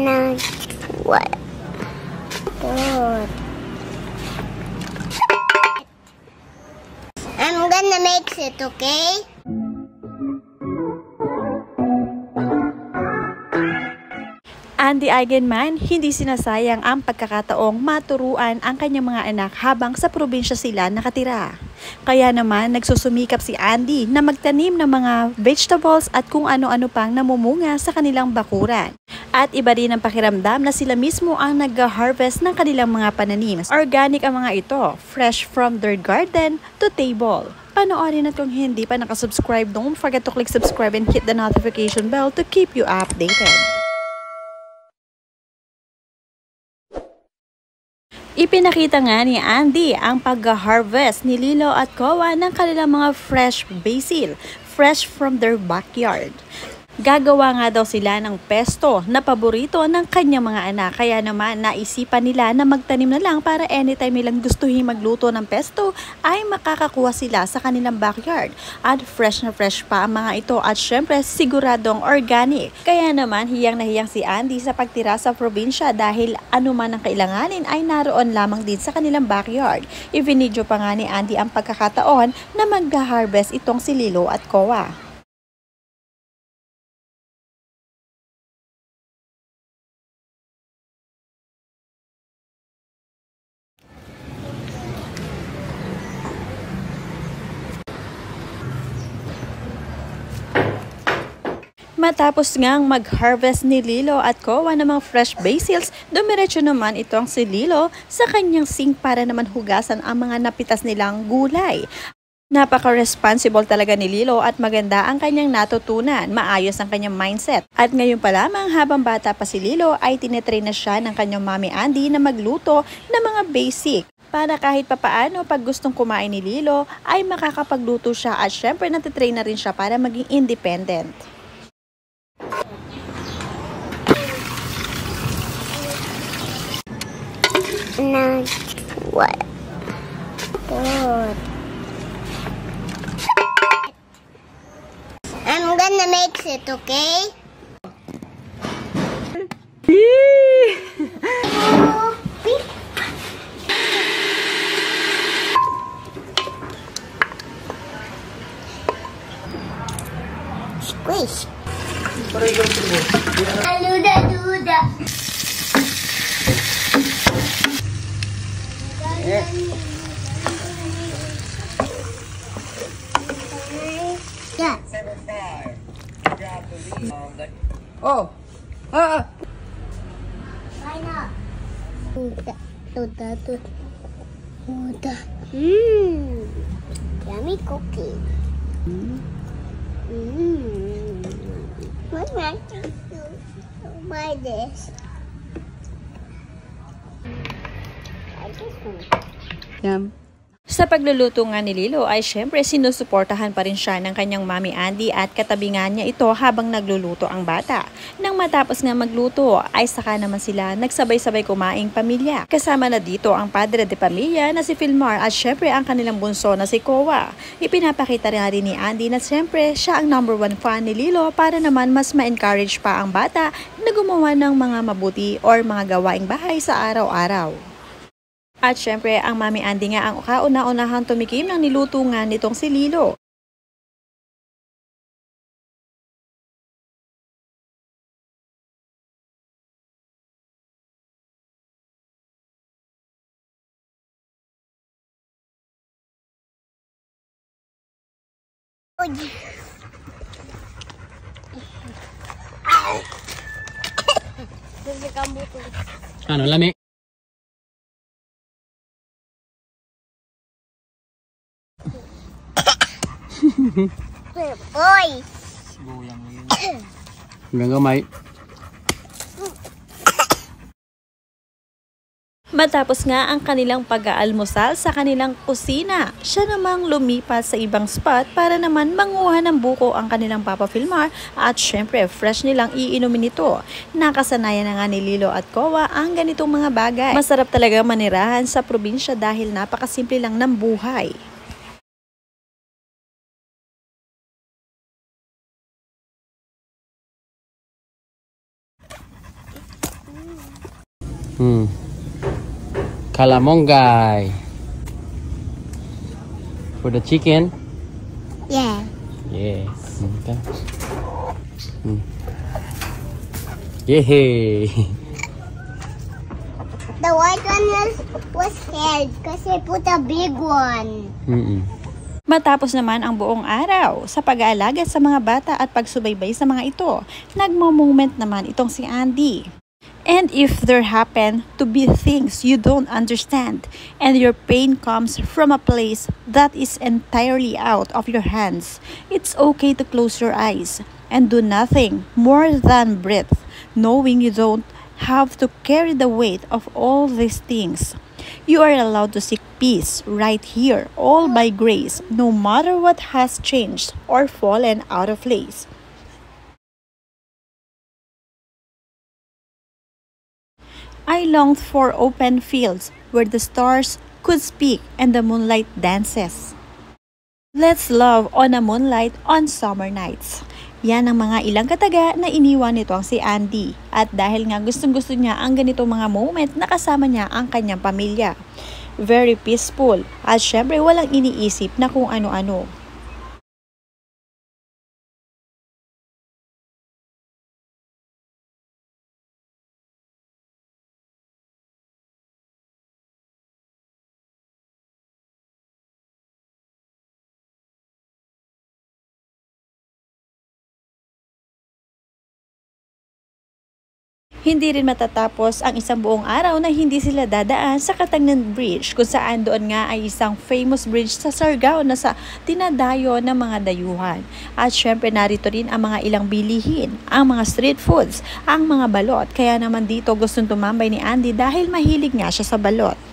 No. What? Good. I'm gonna mix it, okay? Andy Eigenman, hindi sinasayang ang pagkakataong maturuan ang kanyang mga anak habang sa probinsya sila nakatira. Kaya naman nagsusumikap si Andy na magtanim ng mga vegetables at kung ano-ano pang namumunga sa kanilang bakuran. At iba rin ang pakiramdam na sila mismo ang nag-harvest ng kanilang mga pananim. Organic ang mga ito, fresh from their garden to table. Panoorin at kung hindi pa nakasubscribe, don't forget to click subscribe and hit the notification bell to keep you updated. Ipinakita nga ni Andy ang pag-harvest ni Lilo at Kowa ng kanilang mga fresh basil, fresh from their backyard. Gagawa nga daw sila ng pesto na paborito ng kanyang mga anak. Kaya naman naisipan nila na magtanim na lang para anytime nilang gustuhin magluto ng pesto ay makakakuha sila sa kanilang backyard. At fresh na fresh pa ang mga ito at syempre siguradong organic. Kaya naman hiyang na hiyang si Andy sa pagtira sa probinsya dahil anuman ang kailanganin ay naroon lamang din sa kanilang backyard. Ivinidyo pa nga ni Andy ang pagkakataon na mag-harvest itong si Lilo at Kowa. Matapos ngang mag-harvest ni Lilo at Kowa ng mga fresh basils, dumiretso naman itong si Lilo sa kanyang sink para naman hugasan ang mga napitas nilang gulay. Napaka-responsible talaga ni Lilo at maganda ang kanyang natutunan, maayos ang kanyang mindset. At ngayon pa lamang habang bata pa si Lilo ay tinetrain na siya ng kanyang mami Andy na magluto ng mga basic. Para kahit papaano pag gustong kumain ni Lilo ay makakapagluto siya at syempre natitrain na rin siya para maging independent. No. What? Good. I'm gonna mix it, okay? Squish. Duda. Yeah. Oh. Why not? Duda. Yummy cookie. What am I to buy this? Yum. Sa pagluluto nga ni Lilo ay syempre sinusuportahan pa rin siya ng kanyang mami Andy at katabi nga niya ito habang nagluluto ang bata. Nang matapos nga magluto ay saka naman sila nagsabay-sabay kumaing pamilya. Kasama na dito ang padre de pamilya na si Filmar at syempre ang kanilang bunso na si Kowa. Ipinapakita rin ni Andy na syempre siya ang #1 fan ni Lilo para naman mas ma-encourage pa ang bata na gumawa ng mga mabuti or mga gawaing bahay sa araw-araw. At syempre, ang mami Andy nga ang kauna-unahang tumikim ng niluto nga nitong si Lilo. Ano, lami? Boy. Hanggang gamay. Matapos nga ang kanilang pag-aalmusal sa kanilang kusina, siya namang lumipat sa ibang spot para naman manguha ng buko ang kanilang Papa Filmar at syempre fresh nilang iinumin ito. Nakasanayan na nga ni Lilo at Kowa ang ganitong mga bagay. Masarap talaga manirahan sa probinsya dahil napakasimple lang ng buhay. Kalamongay. For the chicken? Yeah. Yes. Okay. Yay! The white one was held because I put a big one. Matapos naman ang buong araw sa pag-aalaga sa mga bata at pagsubaybay sa mga ito, nagmo-moment naman itong si Andy. And if there happen to be things you don't understand and your pain comes from a place that is entirely out of your hands, it's okay to close your eyes and do nothing more than breathe, knowing you don't have to carry the weight of all these things. You are allowed to seek peace right here, all by grace, no matter what has changed or fallen out of place. I longed for open fields where the stars could speak and the moonlight dances. Let's love on a moonlight on summer nights. Yan ang mga ilang kataga na iniwan nito ang si Andy. At dahil nga gustong-gusto niya ang ganitong mga moment na kasama niya ang kanyang pamilya. Very peaceful at syempre walang iniisip na kung ano-ano. Hindi rin matatapos ang isang buong araw na hindi sila dadaan sa Katangnan Bridge kung saan doon nga ay isang famous bridge sa Siargao na sa tinadayo ng mga dayuhan. At syempre narito rin ang mga ilang bilihin, ang mga street foods, ang mga balot. Kaya naman dito gustong tumambay ni Andy dahil mahilig nga siya sa balot.